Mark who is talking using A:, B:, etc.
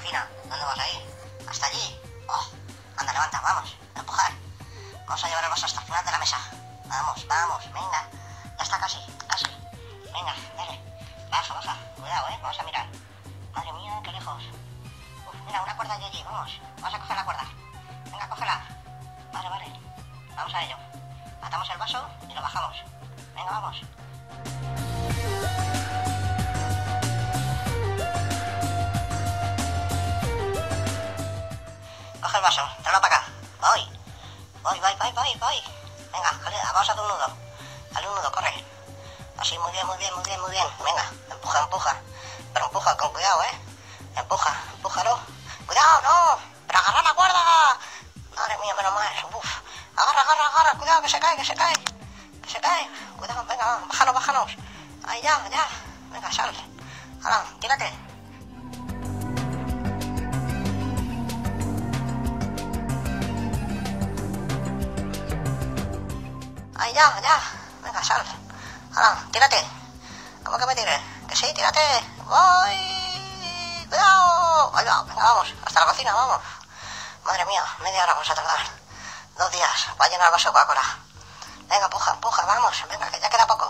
A: Josefina, ¿dónde vas a ir? ¿Hasta allí? Oh, anda, levanta, vamos, a empujar. Vamos a llevar el vaso hasta el final de la mesa. Vamos, vamos, venga. Ya está casi, casi. Venga, dale. Baja, baja. Cuidado, vamos a mirar. Madre mía, qué lejos. Uf, mira, una cuerda allí, vamos. Vamos a coger la cuerda. Venga, cógela. Vale, vale. Vamos a ello. Atamos el vaso y lo bajamos. Venga, vamos. Coge el vaso, tráelo para acá. Voy. Voy. Venga, vamos a hacer un nudo. Dale un nudo, corre. Así, muy bien. Venga, empuja. Pero empuja con cuidado, empújalo. Cuidado, no. Pero agarra la cuerda. Madre mía, menos mal. Uf. Agarra. Cuidado, que se cae. Cuidado, venga, bájanos. Ahí ya. Venga, sal. Ahora, tírate. Ahí ya. Venga, sal. Ahora, tírate. ¿Cómo que me tires? Que sí, tírate. Voy. Cuidado. Ahí va, venga, vamos. Hasta la cocina, vamos. Madre mía, media hora vamos a tardar. 2 días para llenar el vaso de Coca-Cola. Venga, empuja, vamos. Venga, que ya queda poco.